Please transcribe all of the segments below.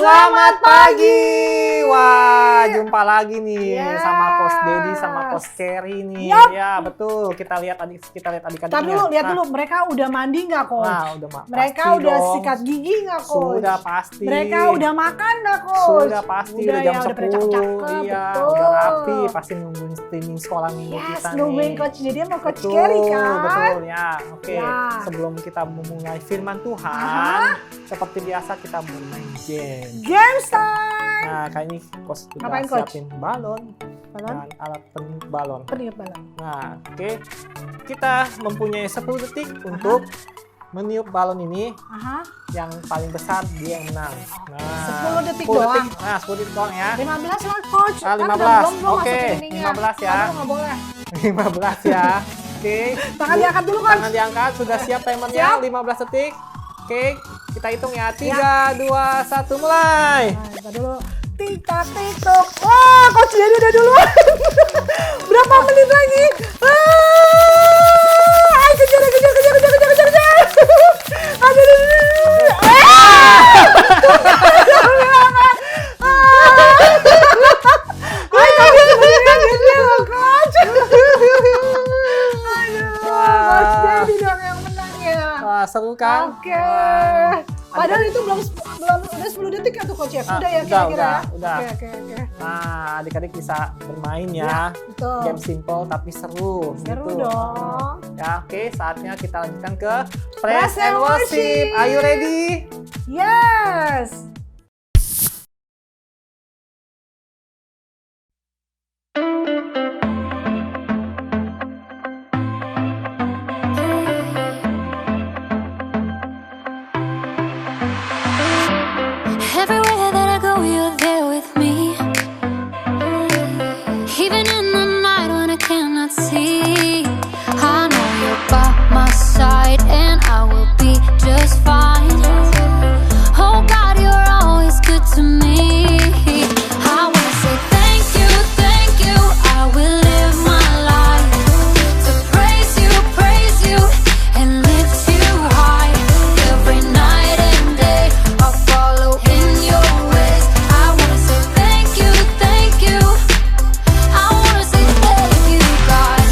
Selamat pagi. Wah, jumpa lagi nih sama Coach Dedi sama Coach Kerry nih. Ya, betul. Kita lihat adik-adiknya. Tar dulu, lihat dulu. Mereka udah mandi nggak, Coach? Nah, udah mereka pasti udah dong. sikat gigi nggak, Coach? Sudah pasti. Mereka udah makan nggak, Coach? Sudah pasti. Udah jam 10. Udah pada cakep-cakep, Iya, betul. udah rapi. Pasti nungguin streaming sekolah minggu kita nih. Nungguin Coach Dedi sama Coach Betul, Kerry kan? Betul, ya. Oke, Ya. sebelum kita memulai firman Tuhan, seperti biasa kita bermain game. Game time! Nah, kali ini Coach sudah Ngapain, Coach? siapin balon dan alat peniup balon. Peniup balon. Nah, oke. Kita mempunyai 10 detik untuk meniup balon ini. Yang paling besar dia yang menang. Nah, 10 detik doang. Nah, 10 detik doang ya. 15 lah, Coach. Ah, Kan 15. belum Oke, masukin ininya. 15 ya. Nggak boleh. 15 ya. Oke. Tangan diangkat dulu, Coach. Tangan diangkat. Sudah siap timernya. Siap. 15 detik. Oke, kita hitung ya. 3, 2, 1, mulai. Nah, kita dulu. Tik-tak, tik-tok. Wah, Coach Dedi udah duluan. Berapa menit lagi? Ayo, kejar. Coach Dedi dong yang menang ya. Wah, seru kan? Oke. Padahal itu belum udah 10 detik ya tuh, Coach ya? Udah ya kira-kira ya? Udah. Oke. Nah, adik-adik bisa bermain ya. Betul. Game simple tapi seru. Seru gitu. dong. Ya, oke, saatnya kita lanjutkan ke Praise Praise and and Worship. Worship. Are you ready? Yes. Everywhere that I go, you're there with me. Even in the night when I cannot see, I know you're by my side and I will be just fine. Oh God, you're always good to me. I wanna say thank you. I will live my life to praise you and lift you high. Every night and day I'll follow in your ways. I wanna say thank you. I wanna say thank you, God.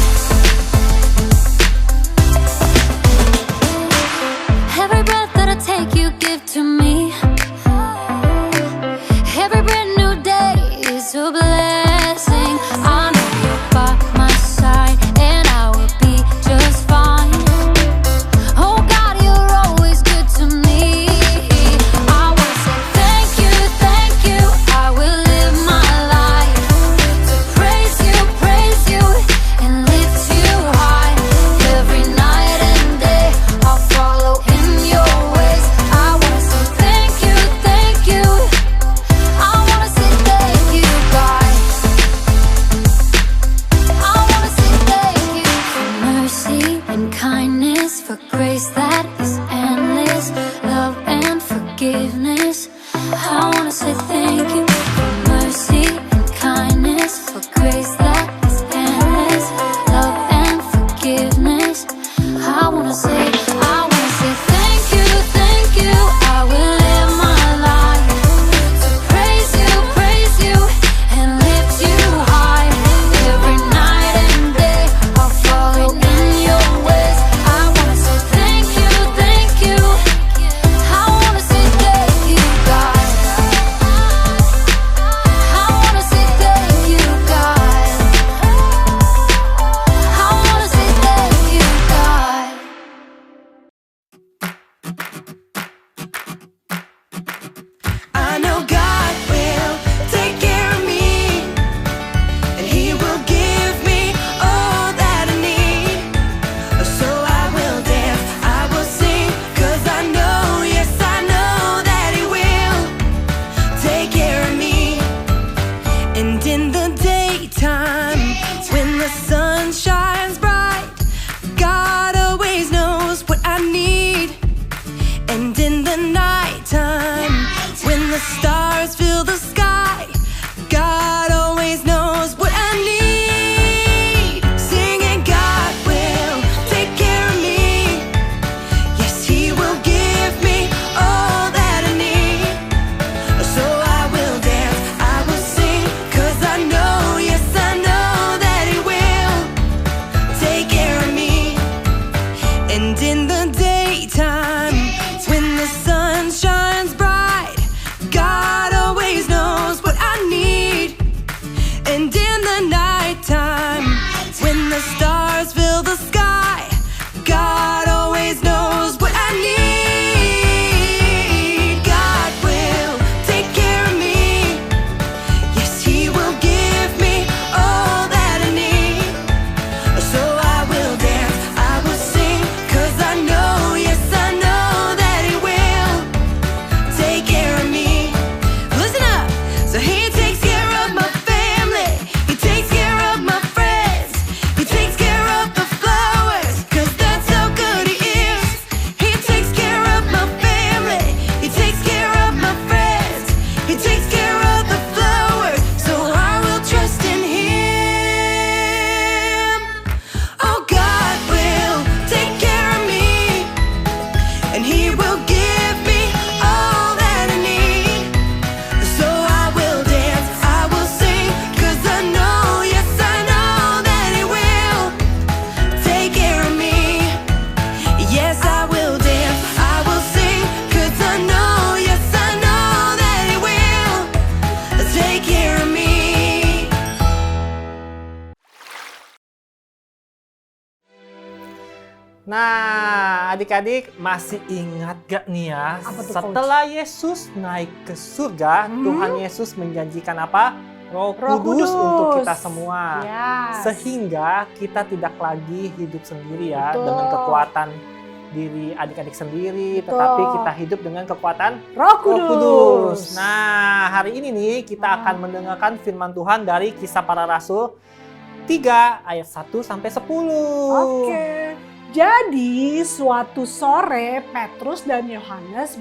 Nah, adik-adik masih ingat gak nih ya? Apa tuh, Setelah Yesus naik ke surga, Tuhan Yesus menjanjikan apa? Roh Kudus untuk kita semua. Yes. Sehingga kita tidak lagi hidup sendiri ya, Betul. dengan kekuatan diri adik-adik sendiri, Betul. tetapi kita hidup dengan kekuatan Roh Roh Kudus. Kudus. Nah, hari ini nih kita akan mendengarkan firman Tuhan dari Kisah Para Rasul 3 ayat 1 sampai 10. Oke. Jadi suatu sore Petrus dan Yohanes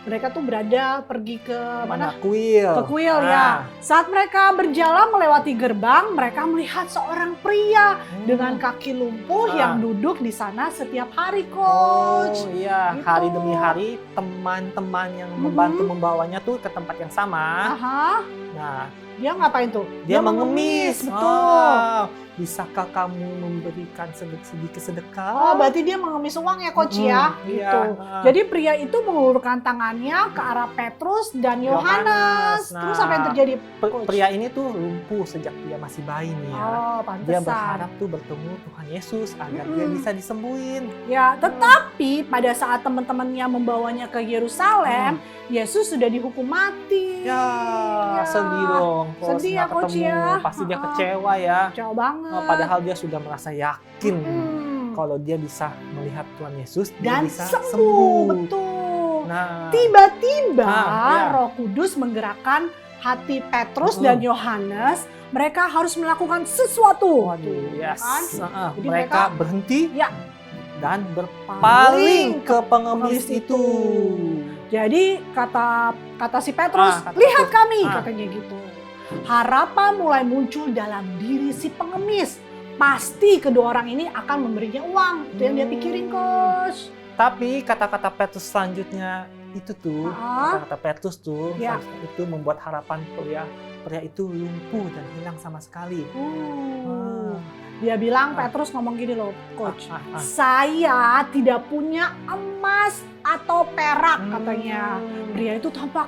mereka tuh berada pergi ke mana? Kuil. Ke kuil ya. Saat mereka berjalan melewati gerbang, mereka melihat seorang pria dengan kaki lumpuh yang duduk di sana setiap hari, Coach. Oh iya, Gitu. hari demi hari teman-teman yang membantu membawanya tuh ke tempat yang sama. Aha. Nah, Dia ngapain tuh? dia mengemis. Betul. Oh, bisakah kamu memberikan sedikit sedekah? Oh, berarti dia mengemis uang ya, Coach ya? Iya. Gitu. Jadi pria itu mengulurkan tangannya ke arah Petrus dan Yohanes. Yohanes. Terus Nah, apa yang terjadi, Coach? Pria ini tuh lumpuh sejak dia masih bayi nih ya. Oh, Dia pantesan. berharap tuh bertemu Tuhan Yesus agar dia bisa disembuhin. Ya, tetapi pada saat teman-temannya membawanya ke Yerusalem, Yesus sudah dihukum mati. Ya, sedih dong. Kalau Sedih ya, nggak Coach ketemu, ya. pasti dia kecewa ya. Jauh banget. Padahal dia sudah merasa yakin kalau dia bisa melihat Tuhan Yesus, dia dan bisa sembuh. Betul. Nah, Tiba-tiba ya. Roh Kudus menggerakkan hati Petrus dan Yohanes. Mereka harus melakukan sesuatu. waduh, yes. Kan? Jadi mereka berhenti Ya. dan berpaling ke pengemis itu. Jadi kata si Petrus, Kata lihat Petrus. kami, katanya gitu. Harapan mulai muncul dalam diri si pengemis. Pasti kedua orang ini akan memberinya uang. Itu yang dia pikirin, Coach. Tapi kata-kata Petrus selanjutnya itu tuh, Ah. kata-kata Petrus tuh Ya. selanjutnya itu membuat harapan pria itu lumpuh dan hilang sama sekali. Dia bilang, Petrus ngomong gini loh, Coach. Ah. Saya tidak punya emas atau perak, katanya. Pria itu tampak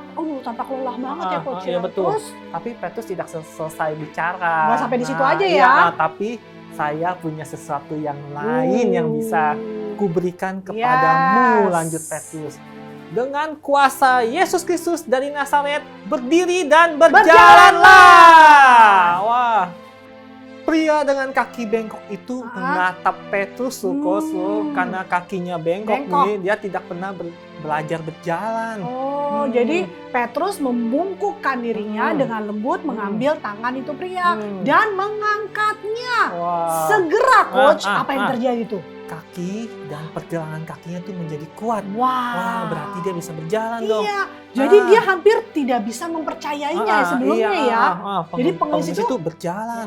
lelah banget ya, Coach. Iya, betul. Terus, Tapi Petrus tidak selesai bicara. Nggak sampai di situ aja ya. Iya, tapi saya punya sesuatu yang lain yang bisa kuberikan kepadamu, Yes. lanjut Petrus. Dengan kuasa Yesus Kristus dari Nazaret, berdiri dan berjalanlah. Wah, pria dengan kaki bengkok itu menatap Petrus loh, Coach, loh. Karena kakinya bengkok nih, dia tidak pernah belajar berjalan. Jadi Petrus membungkukkan dirinya dengan lembut mengambil tangan itu pria dan mengangkatnya. Wah. Segera, Coach, apa yang terjadi tuh? Kaki dan pergelangan kakinya tuh menjadi kuat. Wah, Wah, berarti dia bisa berjalan dong. Iya, jadi dia hampir tidak bisa mempercayainya sebelumnya ya. Jadi pengemis itu berjalan.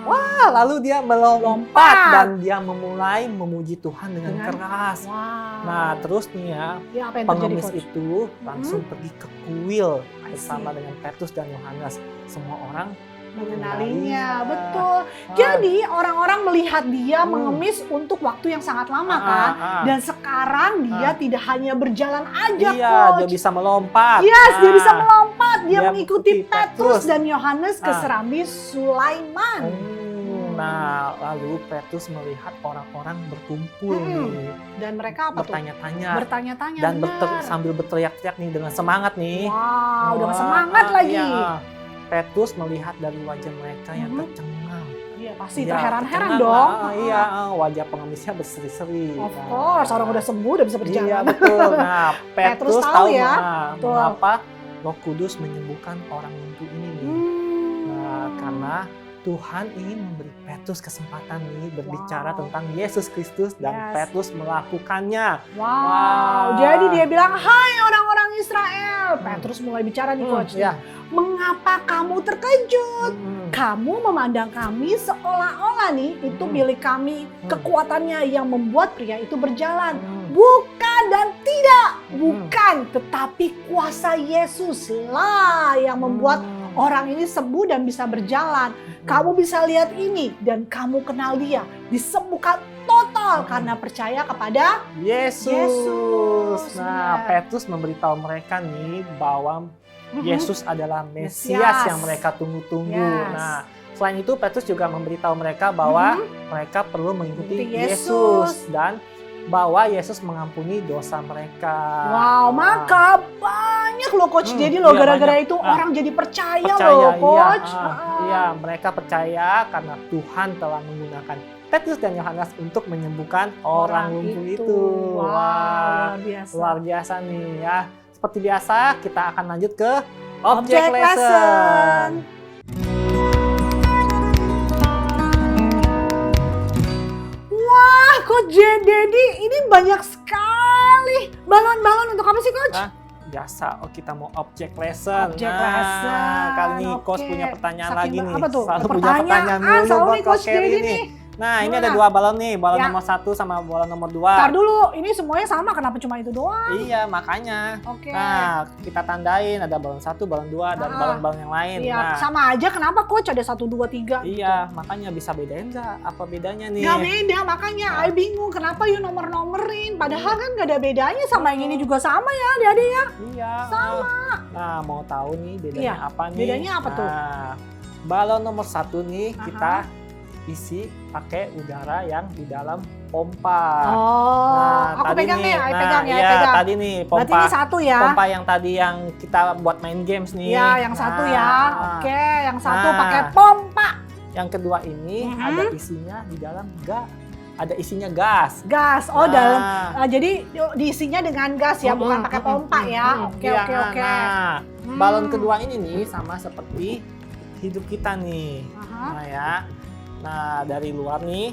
Wah, Lalu dia melompat dan dia memulai memuji Tuhan dengan keras. Wow. Nah, terus nih ya, Ya, apa yang terjadi, pengemis Coach? itu langsung pergi ke kuil I bersama dengan Petrus dan Yohanes. Semua orang mengenalinya, betul. Jadi orang-orang melihat dia mengemis untuk waktu yang sangat lama kan. Dan sekarang dia tidak hanya berjalan aja, Iya, Coach. dia bisa melompat. Yes, dia bisa melompat. Dia dia mengikuti mengikuti Petrus Petrus. dan Yohanes ke serambi Sulaiman. Nah, lalu Petrus melihat orang-orang berkumpul nih. Dan mereka apa tuh? Bertanya-tanya. Dan benar. sambil berteriak-teriak nih dengan semangat nih. Wow, udah semangat lagi. Iya. Petrus melihat dari wajah mereka yang tercengang. Iya, pasti Iya, terheran-heran tercengang. dong. Iya, wajah pengemisnya berseri-seri. Of course, orang udah sembuh, udah bisa berjalan. Iya, betul. Nah, Petrus Petrus tahu tahu ya. Betul. mengapa Roh Kudus menyembuhkan orang lumpuh ini nih. Nah, karena Tuhan ingin memberi Petrus kesempatan nih berbicara tentang Yesus Kristus dan Petrus melakukannya. Wow. Jadi dia bilang, "Hai orang-orang Israel." Petrus mulai bicara nih, Coach. Ya. Mengapa kamu terkejut? Kamu memandang kami seolah-olah nih itu milik kami. Kekuatannya yang membuat pria itu berjalan. Bukan dan tidak. Bukan. Tetapi kuasa Yesus lah yang membuat orang ini sembuh dan bisa berjalan. Kamu bisa lihat ini dan kamu kenal dia. Disembuhkan total karena percaya kepada Yesus. Nah, Ya. Petrus memberitahu mereka nih bahwa Yesus adalah Mesias Mesias. yang mereka tunggu-tunggu. Yes. Nah, Selain itu, Petrus juga memberitahu mereka bahwa mereka perlu mengikuti Yesus dan bahwa Yesus mengampuni dosa mereka. Wow, maka banyak loh Coach Dedi loh, gara-gara itu orang jadi percaya loh Coach. Iya, mereka percaya karena Tuhan telah menggunakan Petrus dan Yohanes untuk menyembuhkan orang lumpuh itu. Wah, luar biasa nih ya. Seperti biasa, kita akan lanjut ke Object Lesson. Wah, Coach Dedi, ini banyak sekali balon-balon untuk apa sih Coach? Biasa, kita mau Object Lesson. Object Lesson. Kali ini Coach punya pertanyaan lagi nih. Apa tuh? Selalu punya pertanyaan dulu buat Coach Kerry nih. Nah, ini ada 2 balon nih, balon nomor 1 sama balon nomor 2. Ntar dulu, ini semuanya sama, kenapa cuma itu doang? Iya, makanya. Oke. Nah, kita tandain ada balon 1, balon 2, dan balon-balon yang lain. Iya, nah, sama aja, kenapa Coach ada 1, 2, 3? Iya, makanya bisa bedain nggak? Apa bedanya nih? Nggak beda, makanya Ay bingung kenapa you nomor-nomerin. Padahal kan nggak ada bedanya, sama yang ini juga sama ya adik-adik ya? Iya. Sama. Nah, mau tahu nih bedanya apa nih? Bedanya apa tuh? Balon nomor 1 nih kita isi pakai udara yang di dalam pompa. Aku pegang nih, pegang ya, iya, pegang. Tadi nih pompa. Berarti ini 1 ya? Pompa yang tadi yang kita buat main games nih. Iya, yang 1 ya. Oke, yang 1 pakai pompa. Yang kedua ini ada isinya di dalam ada isinya gas. Gas, dalam. Jadi diisinya dengan gas ya, bukan pakai pompa ya. Oke. Nah, balon kedua ini nih sama seperti hidup kita nih. Nah ya. Nah, dari luar nih.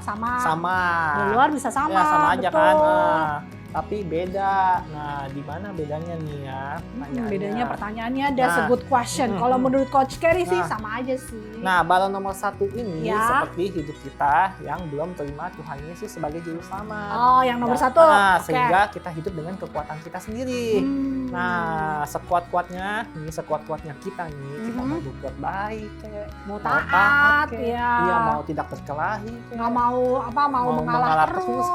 Sama. Dari luar bisa sama. Ya, sama aja betul. kan. Tapi beda. Nah, di mana bedanya nih ya? Bedanya pertanyaannya that's a good question. Kalau menurut Coach Kerry sih sama aja sih. Nah, balon nomor 1 ini seperti hidup kita yang belum terima Tuhan Yesus sebagai juru selamat. Yang nomor 1. Sehingga kita hidup dengan kekuatan kita sendiri. Nah, sekuat-kuatnya kita nih, kita mau berbuat baik, mau taat, iya, mau tidak berkelahi, nggak mau mengalah terus,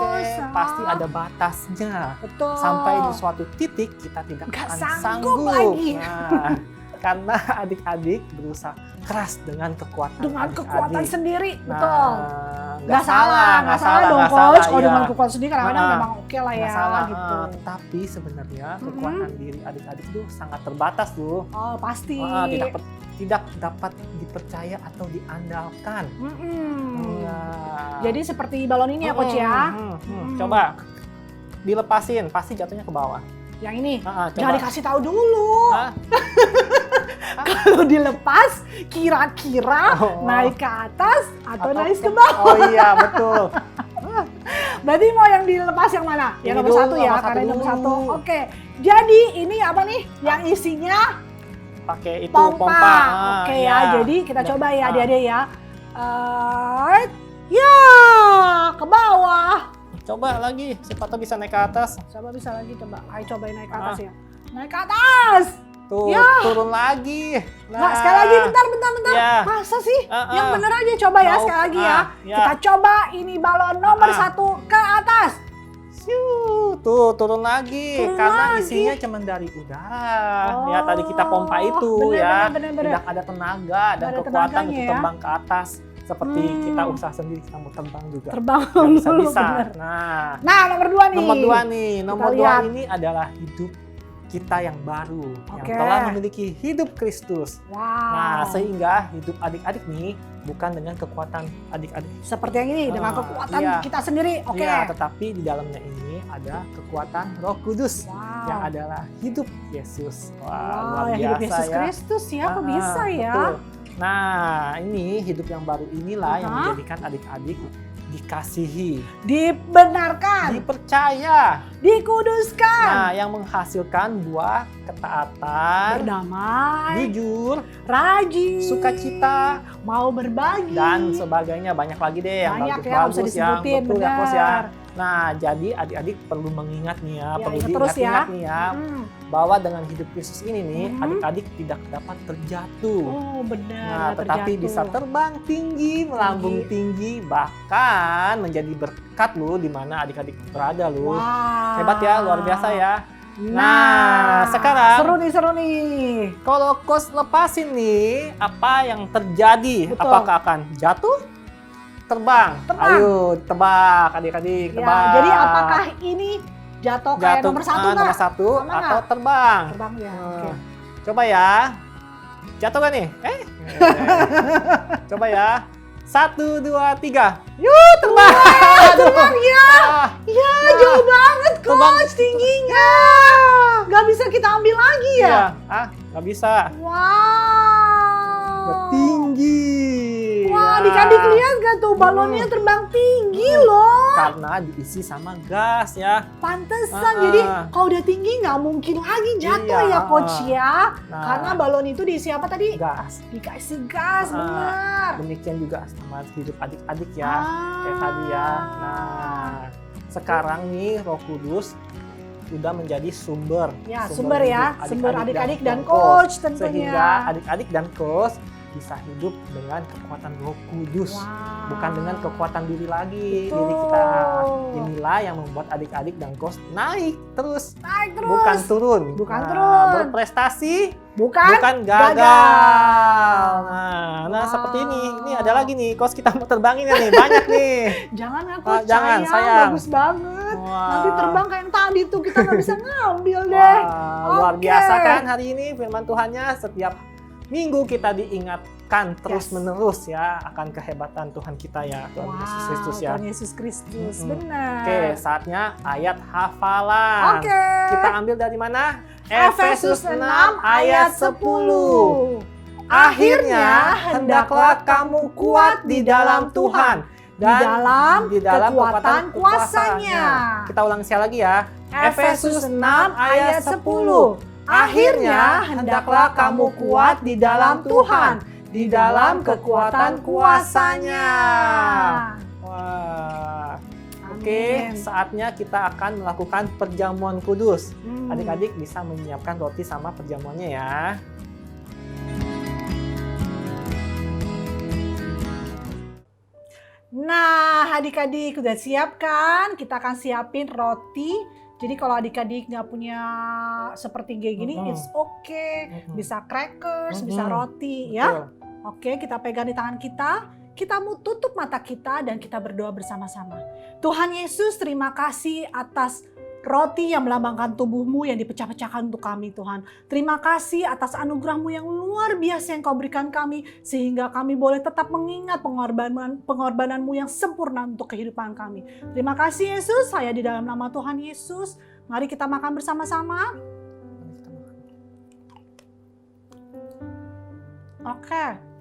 pasti ada batasnya. Betul. Sampai di suatu titik kita tidak akan sanggup lagi. Nah, karena adik-adik berusaha keras dengan kekuatan sendiri, nah, betul. Nggak salah dong nggak Coach. salah, Kalau dengan kekuatan sendiri kadang-kadang memang oke lah ya, salah, gitu. Tapi sebenarnya kekuatan diri adik-adik itu sangat terbatas tuh. Pasti. Tidak dapat dipercaya atau diandalkan. Jadi seperti balon ini ya Coach ya. Coba dilepasin, pasti jatuhnya ke bawah. Yang ini, coba. jangan dikasih tahu dulu. Kalau dilepas, kira-kira naik ke atas atau naik ke bawah. Oh iya, betul. Berarti mau yang dilepas yang mana? Yang nomor 1 ya, karena nomor 1. Oke, jadi ini apa nih? Yang isinya pakai itu pompa. Oke ya, jadi kita coba ya adik-adik ya. Ya, ke bawah. Coba lagi, siapa tahu bisa naik ke atas. Coba bisa lagi, coba. Ayo cobain naik ke atas ya. Naik ke atas. Tuh, turun lagi. Nah, sekali lagi, bentar. Ya. Masa sih? Yang bener aja, coba ya sekali lagi ya. Kita coba ini balon nomor 1 ke atas. Tuh, turun lagi. Karena isinya cuma dari udara. Ya, tadi kita pompa itu ya. Tidak ada tenaga dan kekuatan untuk terbang ke atas. Seperti kita usaha sendiri, kita mau terbang juga. Terbang bisa. Nah, nomor 2 nih. Nomor 2 ini adalah hidup kita yang baru, yang telah memiliki hidup Kristus. Nah, sehingga hidup adik-adik nih bukan dengan kekuatan adik-adik. Seperti yang ini, dengan kekuatan kita sendiri. Oke. Iya, tetapi di dalamnya ini ada kekuatan Roh Kudus yang adalah hidup Yesus. Luar biasa hidup Yesus ya. Kristus ya, kok bisa ya? Betul. Nah, ini hidup yang baru inilah yang menjadikan adik-adik dikasihi, dibenarkan, dipercaya, dikuduskan. Nah, yang menghasilkan buah ketaatan, berdamai, jujur, rajin, sukacita, mau berbagi, dan sebagainya. Banyak lagi deh yang bisa bagus-bagus ya. Betul ya, Coach ya. Nah, jadi adik-adik perlu mengingat nih ya, perlu diingat-ingat nih ya, bahwa dengan hidup Kristus ini nih, adik-adik tidak dapat terjatuh. Oh, benar. Nah, tetapi bisa terbang tinggi, melambung tinggi, bahkan menjadi berkat loh di mana adik-adik berada loh. Hebat ya, luar biasa ya. Nah, sekarang seru nih. kalau Coach lepasin nih, apa yang terjadi? Betul. Apakah akan jatuh? Terbang. Terbang. Ayo, tebak adik-adik, Ya, tebak. jadi apakah ini jatuh kayak nomor 1 nggak? nomor 1 Sama atau nggak? terbang? Terbang ya. Oke. Coba ya. Jatuh kan nih? Coba ya. 1, 2, 3. Yuk, terbang. Terbang ya. Ah, Ya, jauh banget Terbang. Coach tingginya. Gak bisa kita ambil lagi ya? iya. Nggak bisa. Wow. Tinggi. Wah, Ya. adik-adik lihat gak tuh balonnya terbang tinggi loh. Karena diisi sama gas ya. Pantesan, jadi Ah. kalau udah tinggi nggak mungkin lagi jatuh Iya, ya Coach ya. Nah. Karena balon itu diisi apa tadi? Gas. Dikasih gas, Ah. benar. Demikian juga sama hidup adik-adik ya. Ah. Kayak tadi ya. Nah, sekarang nih Roh Kudus udah menjadi sumber. Ya, sumber ya. hidup Sumber adik-adik dan coach. coach tentunya. Sehingga adik-adik dan coach bisa hidup dengan kekuatan Roh Kudus. Wow. Bukan dengan kekuatan diri lagi. Betul. Diri kita. Inilah yang membuat adik-adik dan coach naik terus. Naik terus. Bukan turun. Bukan Nah, turun. Berprestasi. Bukan gagal. gagal. Nah, Wow. seperti ini. Ini ada lagi nih, coach kita mau terbangin nih, banyak nih. Jangan ya Ah, Coach, jangan, sayang. bagus banget. Wah. Nanti terbang kayak yang tadi tuh kita nggak bisa ngambil deh. Wah, luar Oke. biasa kan hari ini firman Tuhannya setiap minggu kita diingatkan terus-menerus ya akan kehebatan Tuhan kita ya, Tuhan Yesus Kristus ya. Tuhan Yesus Kristus, Mm-mm. benar. Oke, saatnya ayat hafalan. Oke. Kita ambil dari mana? Efesus 6 ayat 10. Akhirnya hendaklah kamu kuat di dalam Tuhan dan di dalam kekuatan kuasanya. Kita ulang sekali lagi ya. Efesus 6 ayat 10. Akhirnya hendaklah kamu kuat di dalam Tuhan, di dalam kekuatan kuasanya. Wah. Oke, Amin. saatnya kita akan melakukan perjamuan kudus. Hmm. Adik-adik bisa menyiapkan roti sama perjamuannya ya. Nah, adik-adik udah siap kan? Kita akan siapin roti. Jadi kalau adik-adik nggak punya seperti kayak gini, it's okay. Bisa crackers, bisa roti ya. Betul. Oke, kita pegang di tangan kita. Kita mau tutup mata kita dan kita berdoa bersama-sama. Tuhan Yesus, terima kasih atas roti yang melambangkan tubuhmu yang dipecah-pecahkan untuk kami Tuhan. Terima kasih atas anugerahmu yang luar biasa yang kau berikan kami. Sehingga kami boleh tetap mengingat pengorbananmu yang sempurna untuk kehidupan kami. Terima kasih Yesus, saya di dalam nama Tuhan Yesus. Mari kita makan bersama-sama. Oke.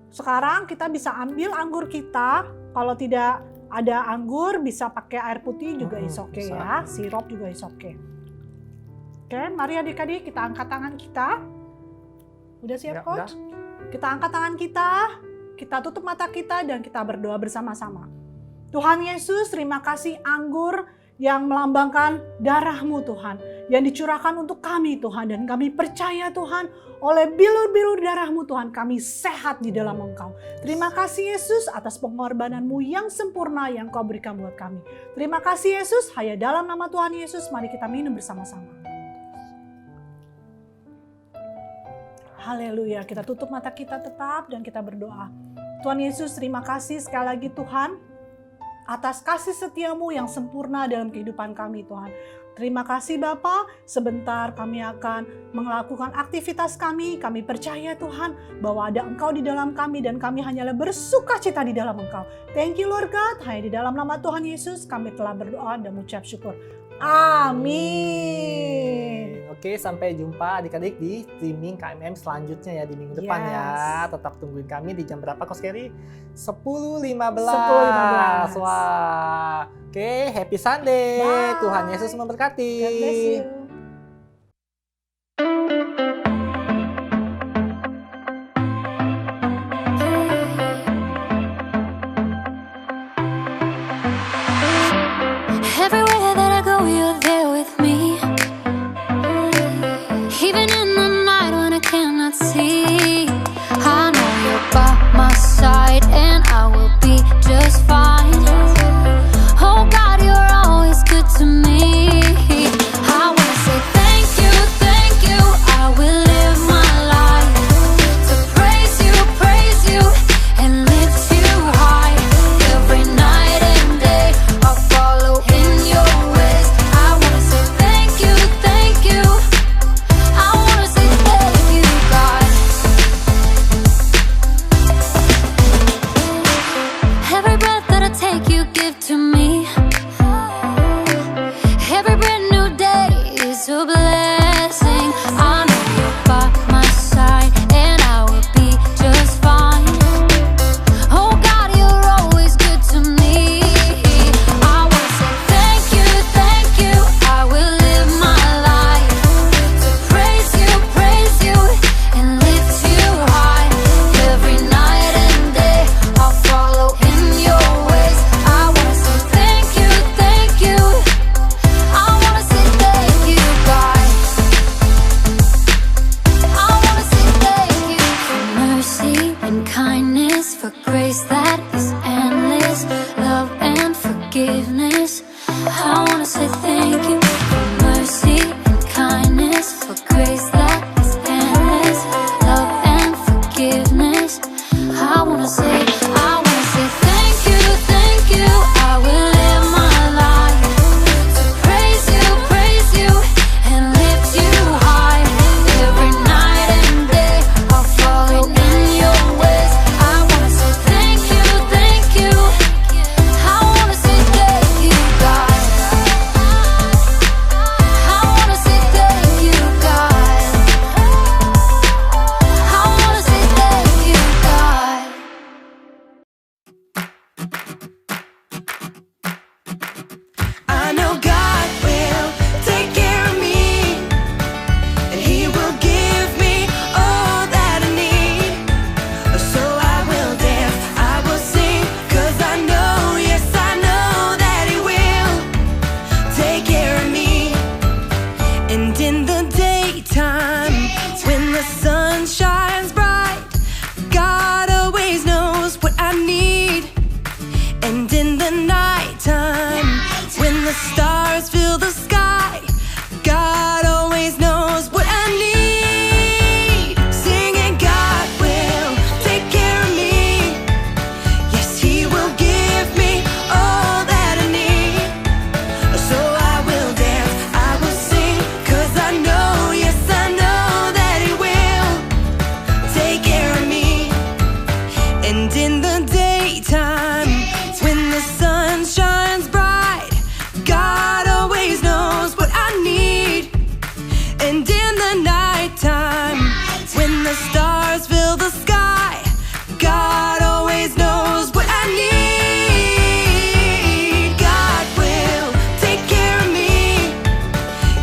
Sekarang kita bisa ambil anggur kita. Kalau tidak ada anggur, bisa pakai air putih juga is okay bisa. ya. Sirup juga is okay. Oke, mari adik-adik kita angkat tangan kita. Udah siap Ya, Coach? Kita angkat tangan kita, kita tutup mata kita dan kita berdoa bersama-sama. Tuhan Yesus, terima kasih anggur yang melambangkan darah-Mu Tuhan, yang dicurahkan untuk kami Tuhan, dan kami percaya Tuhan, oleh bilur-bilur darah-Mu Tuhan, kami sehat di dalam Engkau. Terima kasih Yesus atas pengorbanan-Mu yang sempurna yang Kau berikan buat kami. Terima kasih Yesus, hanya dalam nama Tuhan Yesus, mari kita minum bersama-sama. Haleluya, kita tutup mata kita tetap dan kita berdoa. Tuhan Yesus, terima kasih sekali lagi Tuhan, atas kasih setiamu yang sempurna dalam kehidupan kami Tuhan. Terima kasih Bapa, sebentar kami akan melakukan aktivitas kami percaya Tuhan bahwa ada Engkau di dalam kami dan kami hanyalah bersukacita di dalam Engkau. Thank you Lord God, hanya di dalam nama Tuhan Yesus kami telah berdoa dan mengucap syukur. Amin. Oke, sampai jumpa adik-adik di streaming KMM selanjutnya ya di minggu depan ya. Tetap tungguin kami di jam berapa Coach Kerry? 10.15. 10.15. Wah. Oke, happy Sunday. Bye. Tuhan Yesus memberkati. God bless you. Everywhere that I go, you're there with me. Even in the night when I cannot see, I know you're by my side and I will be just fine. Oh God, you're always good to me. I wanna say thank good to me. Every brand new day is a blessing. I know you're by my side and I will be just fine. Oh God, you're always good to me. I wanna say thank you, I will live my life to praise you, and lift you high. Every night and day I'll follow in your ways. I wanna say thank you, I wanna say thank you, God. I wanna say thank you for mercy and kindness, for grace that is endless, love and forgiveness. I wanna say thank you for mercy and kindness, for grace that is endless, love and forgiveness. I wanna say thank you, I will live my life to praise you, and lift you high. Every night and day I'll follow in your ways. I wanna say thank you, I wanna say thank you, God. I wanna say thank you, God. I wanna say thank you, God. I know God will take care of me, and He will give me all that I need. So I will dance, I will sing, 'cause I know, yes I know that He will take care of me. And in the daytime, when the sun shines bright, God always knows what I need. And in the nighttime, when the stars fill the sky, God always knows what I need. Singing, God will take care of me. Yes, He will give me all that I need. So I will dance, I will sing, 'cause I know, yes I know that He will take care of me. And in the daytime, when the sun shines bright, God always knows what I need. And in the nighttime, when the stars fill the sky, God always knows what I need. God will take care of me.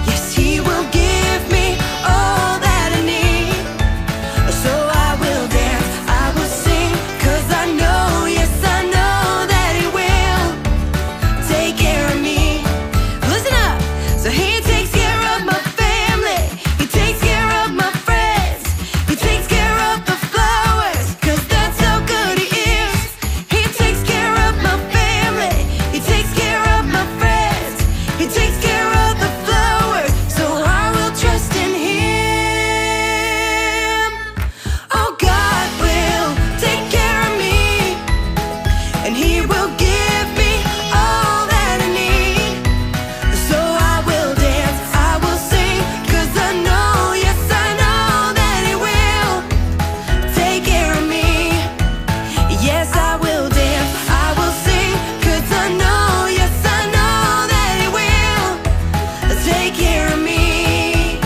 Yes, He will give me all that I need. So I will dance, I will sing, 'cause I know, yes I know that He will take care of me. Listen up! So He takes care of my family, He takes care of my friends, He takes care of the flowers, 'cause that's how good He is. He takes care of my family, He takes care of my friends, He takes care of the flowers, so I will trust in Him. Oh, God will take care of me, and He will give me all that I need. So I will dance, I will sing, 'cause I know, yes I know that He will take care of me. Yes, I will dance, I will sing, 'cause I know, yes I know that He will take care of me.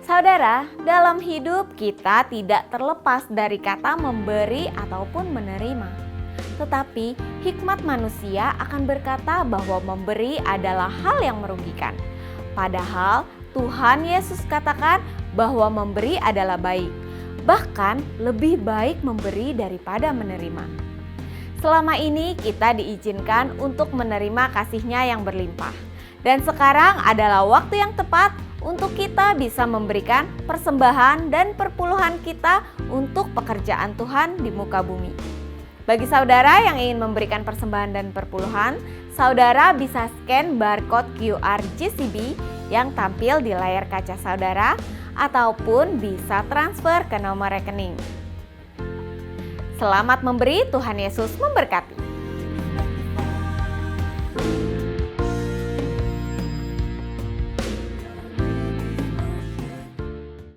Saudara, dalam hidup kita tidak terlepas dari kata memberi ataupun menerima. Tetapi hikmat manusia akan berkata bahwa memberi adalah hal yang merugikan. Padahal Tuhan Yesus katakan bahwa memberi adalah baik. Bahkan lebih baik memberi daripada menerima. Selama ini kita diizinkan untuk menerima kasih-Nya yang berlimpah. Dan sekarang adalah waktu yang tepat untuk kita bisa memberikan persembahan dan perpuluhan kita untuk pekerjaan Tuhan di muka bumi. Bagi saudara yang ingin memberikan persembahan dan perpuluhan, saudara bisa scan barcode QR JCB yang tampil di layar kaca saudara ataupun bisa transfer ke nomor rekening. Selamat memberi, Tuhan Yesus memberkati.